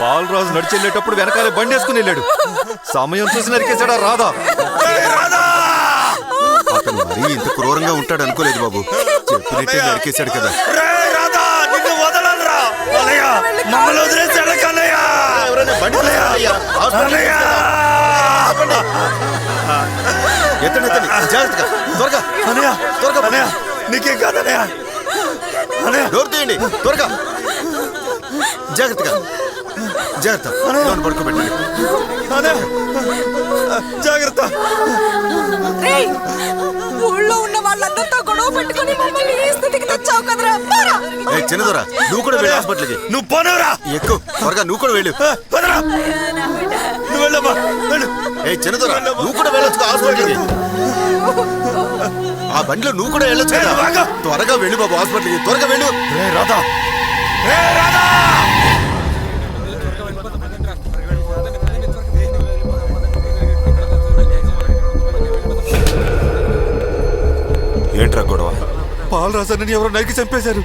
పాలరాజు నడిచెళ్ళేటప్పుడు వెనకాలే బండి వేసుకుని వెళ్ళాడు. సమయం చూసి నరికేశాడా రాధా. అతను మరీ ఇంత క్రూరంగా ఉంటాడు అనుకోలేదు బాబు. చెప్పినట్టే నరికేశాడు కదా. జాగ్రత్తగా త్వరగా త్వరగా నీకేం కాదనయా. డోర్ తీయండి త్వరగా. జాగ్రత్తగా జాగ్రత్త. పడుకోబెట్టండి. జాగ్రత్త. ఊళ్ళో ఉన్న వాళ్ళందరితో గొడవ పెట్టుకుని మమ్మల్ని ఈ స్థితికి తెచ్చావు కదరా. చిన్నదొరా నువ్వు కూడా వెళ్ళి హాస్పిటల్కి. నువ్వు పోనవరా. ఎక్కువ త్వరగా నువ్వు కూడా వెళ్ళు. నువ్వు వెళ్ళమ్మా. చిన్నదొరా నువ్వు కూడా వెళ్ళొచ్చు హాస్పిటల్కి. ఆ బండిలో నువ్వు కూడా వెళ్ళొచ్చు కదా. త్వరగా వెళ్ళు బాబు హాస్పిటల్కి. త్వరగా వెళ్ళు. రాధా రాధా. ఏంట్రా గొడవ? పాలరాజుని ఎవరో నరికి చంపేశారు.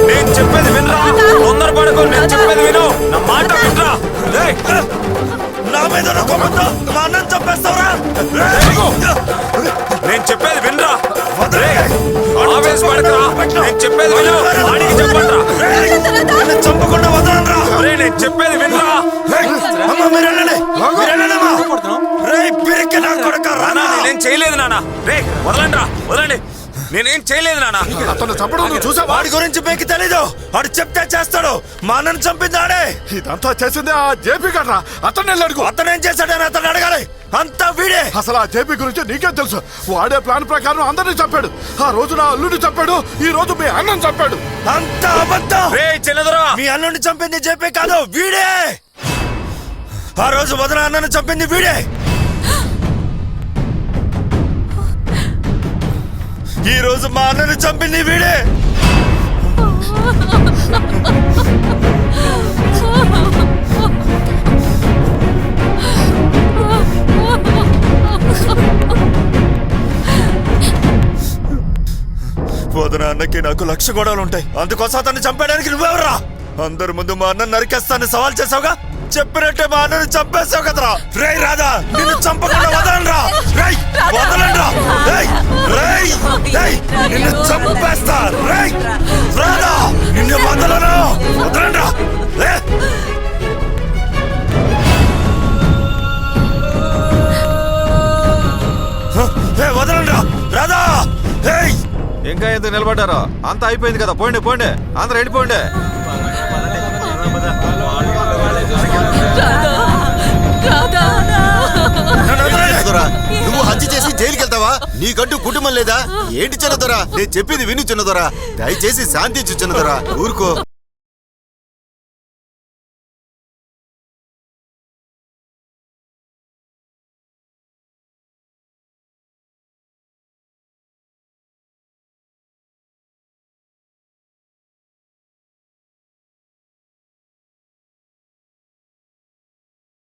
నేను చెప్పేది వినరా. తొందరపడకు. నేను చెప్పేది విను. నా మాట వినరా. నా మీద మా అన్నం చంపేస్తావరా. నేను చెప్పేది వినరా. ఆవేశపడకరా. నేను చెప్పేది విను. వాడికి చెప్పండిరా. చంపకుండా వదలండిరా. నేను చెప్పేది వినరా. నేనేం చేయలేదు నాన్న. రే వదలండిరా వదలండి. నేనేం చేయలేదు నాన్న. అతను చంపడం నువ్వు చూసావా? వాడి గురించి మీకు తెలీదు. వాడు చెప్తే చేస్తాడు. మా అన్నను చంపిందాడే. ఇదంతా చేసింది ఆ జేపీ గడ్రా. అతను అడుగు. అతను ఏం చేశాడని అతను అడగాలి. అంతా వీడే. అసలు ఆ జేపీ గురించి నీకేం తెలుసు? వాడే ప్లాన్ ప్రకారం అందరినీ చంపాడు. ఆ రోజు నా అల్లుడిని చంపాడు. ఈ రోజు మీ అన్నను చంపాడు. అంతా అబద్ధం. చిన్నదరా మీ అల్లుడిని చంపింది జేపీ కాదు వీడే. ఆ రోజు వదిన అన్నను చంపింది వీడే. ఈ రోజు మా అన్నను చంపింది వీడే. వదిన అన్నకి నాకు 1,00,000 గొడవలు ఉంటాయి. అందుకోసం అతన్ని చంపడానికి నువ్వెవరా? అందరి ముందు మా అన్న నరికేస్తాన్ని సవాల్ చేసావుగా. చెప్పినట్టే మా అన్నను చంపేసావు కదరా. రే రాధా నిన్ను చంపకుండా వదలండ్రా. వదలండ్రా. నిన్ను చంపేస్తా. రాధా నిన్ను వదలను. వదలండ్రా. వదలండ్రా. రాధా ఇంకా ఎందుకు నిలబడ్డారో? అంతా అయిపోయింది కదా. పోండి పోండి అందరూ వెళ్ళిపోండి. నువ్వు హత్య చేసి జైలుకి వెళ్తావా? నీకంటూ కుటుంబం లేదా ఏంటి చిన్నదొరా? నేను చెప్పింది విను చిన్నదొరా. దయచేసి శాంతించు చిన్నదొరా. ఊరుకో.